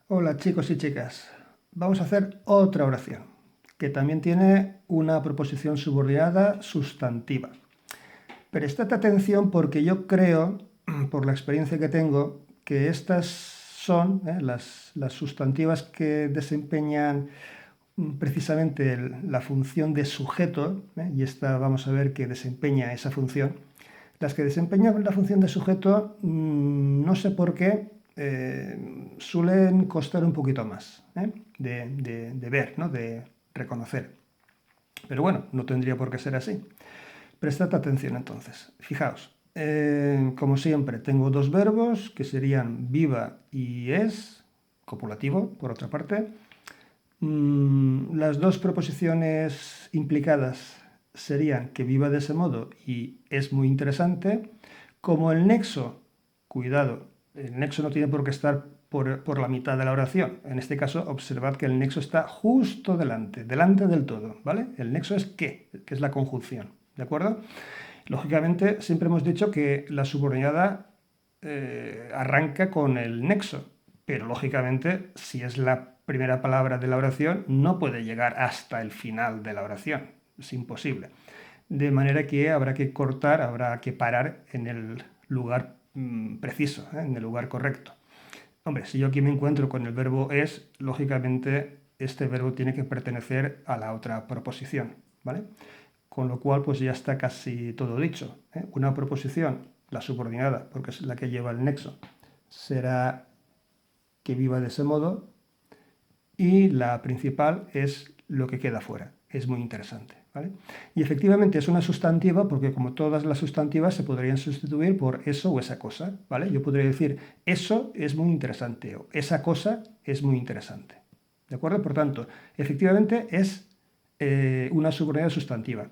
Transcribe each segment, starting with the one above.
Hola chicos y chicas, vamos a hacer otra oración que también tiene una proposición subordinada sustantiva. Prestad atención porque yo creo, por la experiencia que tengo, que estas son las sustantivas que desempeñan precisamente la función de sujeto, y esta vamos a ver que desempeña esa función. Las que desempeñan la función de sujeto, no sé por qué, suelen costar un poquito más de ver, ¿no? De reconocer. Pero bueno, no tendría por qué ser así. Prestad atención entonces. Fijaos, como siempre, tengo dos verbos que serían viva y es, copulativo, por otra parte. Las dos proposiciones implicadas serían que viva de ese modo y es muy interesante. Como el nexo, cuidado, el nexo no tiene por qué estar por la mitad de la oración. En este caso, observad que el nexo está justo delante, delante del todo, ¿vale? El nexo es que es la conjunción, ¿de acuerdo? Lógicamente, siempre hemos dicho que la subordinada arranca con el nexo, pero lógicamente, si es la primera palabra de la oración, no puede llegar hasta el final de la oración. Es imposible. De manera que habrá que cortar, habrá que parar en el lugar preciso, en el lugar correcto. Hombre, si yo aquí me encuentro con el verbo es, lógicamente este verbo tiene que pertenecer a la otra proposición, ¿vale? Con lo cual, pues ya está casi todo dicho, ¿eh? Una proposición, la subordinada, porque es la que lleva el nexo, será que viva de ese modo, y la principal es lo que queda fuera. Es muy interesante, ¿vale? Y efectivamente es una sustantiva porque como todas las sustantivas se podrían sustituir por eso o esa cosa, ¿vale? Yo podría decir eso es muy interesante o esa cosa es muy interesante, ¿de acuerdo? Por tanto, efectivamente es una subordinada sustantiva.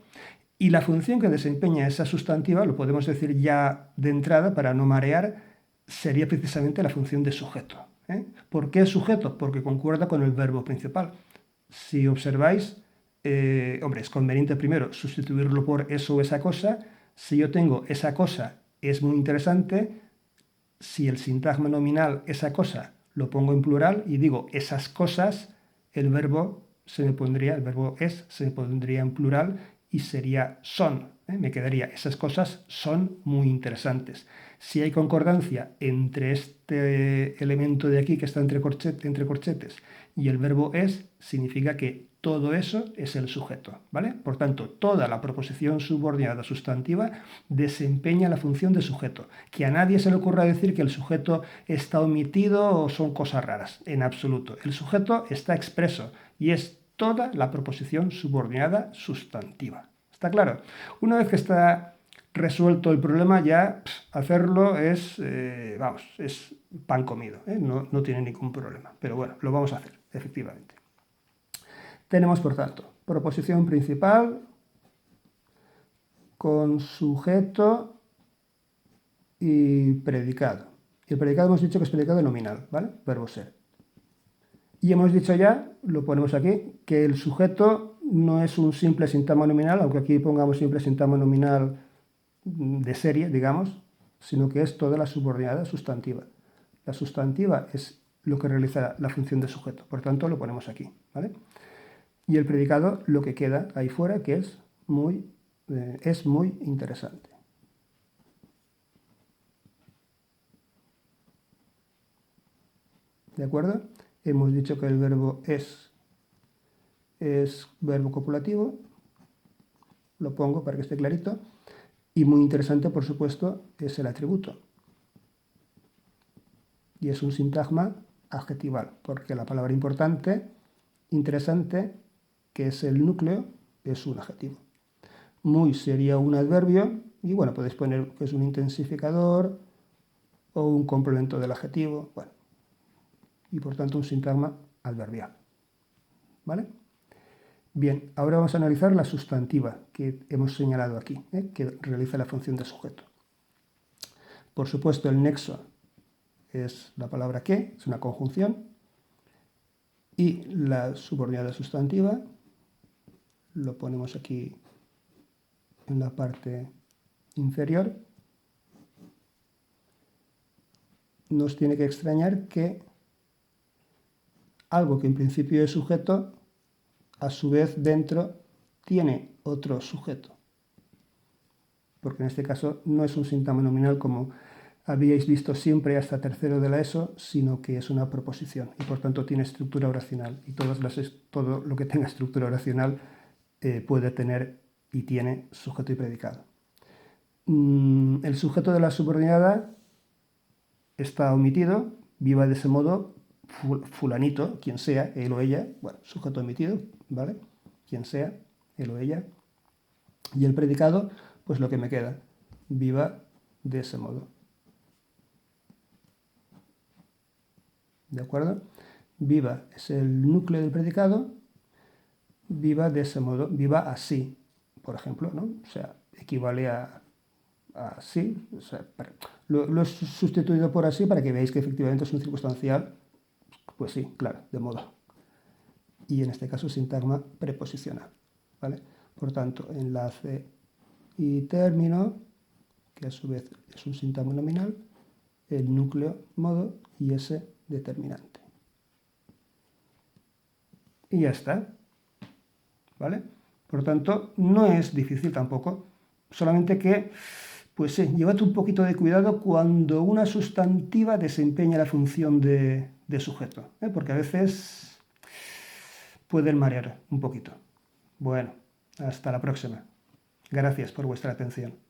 Y la función que desempeña esa sustantiva, lo podemos decir ya de entrada para no marear, sería precisamente la función de sujeto. ¿Por qué sujeto? Porque concuerda con el verbo principal. Si observáis, hombre, es conveniente primero sustituirlo por eso o esa cosa. Si yo tengo esa cosa es muy interesante, si el sintagma nominal esa cosa lo pongo en plural y digo esas cosas, el verbo el verbo es se me pondría en plural y sería son. Me quedaría, esas cosas son muy interesantes. Si hay concordancia entre este elemento de aquí que está entre corchetes y el verbo es, significa que todo eso es el sujeto, ¿vale? Por tanto, toda la proposición subordinada sustantiva desempeña la función de sujeto. Que a nadie se le ocurra decir que el sujeto está omitido o son cosas raras, en absoluto. El sujeto está expreso y es toda la proposición subordinada sustantiva. ¿Está claro? Una vez que está resuelto el problema, ya hacerlo es, vamos, es pan comido, ¿eh? No tiene ningún problema. Pero bueno, lo vamos a hacer, efectivamente. Tenemos, por tanto, proposición principal con sujeto y predicado. Y el predicado hemos dicho que es predicado nominal, ¿vale? Verbo ser. Y hemos dicho ya, lo ponemos aquí, que el sujeto no es un simple sintagma nominal, aunque aquí pongamos simple sintagma nominal de serie, digamos, sino que es toda la subordinada sustantiva. La sustantiva es lo que realiza la función de sujeto, por tanto lo ponemos aquí, ¿vale? Y el predicado, lo que queda ahí fuera, que es muy interesante. ¿De acuerdo? Hemos dicho que el verbo es verbo copulativo, lo pongo para que esté clarito, y muy interesante, por supuesto, es el atributo. Y es un sintagma adjetival, porque la palabra importante, interesante, que es el núcleo, es un adjetivo. Muy sería un adverbio, y bueno, podéis poner que es un intensificador o un complemento del adjetivo, bueno, y por tanto un sintagma adverbial. ¿Vale? Bien, ahora vamos a analizar la sustantiva que hemos señalado aquí, que realiza la función de sujeto. Por supuesto, el nexo es la palabra que, es una conjunción, y la subordinada sustantiva lo ponemos aquí en la parte inferior. Nos tiene que extrañar que algo que en principio es sujeto, a su vez dentro tiene otro sujeto. Porque en este caso no es un sintagma nominal como habíais visto siempre hasta tercero de la ESO, sino que es una proposición y por tanto tiene estructura oracional. Y todo lo que tenga estructura oracional puede tener y tiene sujeto y predicado. El sujeto de la subordinada está omitido, viva de ese modo fulanito, quien sea, él o ella, bueno, sujeto omitido, ¿vale? Quien sea, él o ella. Y el predicado, pues lo que me queda, viva de ese modo. ¿De acuerdo? Viva es el núcleo del predicado, viva de ese modo, viva así, por ejemplo, ¿no? O sea, equivale a así, o sea, lo he sustituido por así para que veáis que efectivamente es un circunstancial, pues sí, claro, de modo. Y en este caso sintagma preposicional, ¿vale? Por tanto, enlace y término, que a su vez es un sintagma nominal, el núcleo modo y ese determinante. Y ya está, ¿vale? Por tanto, no es difícil tampoco, solamente que, pues sí, llévate un poquito de cuidado cuando una sustantiva desempeña la función de sujeto, porque a veces pueden marear un poquito. Bueno, hasta la próxima. Gracias por vuestra atención.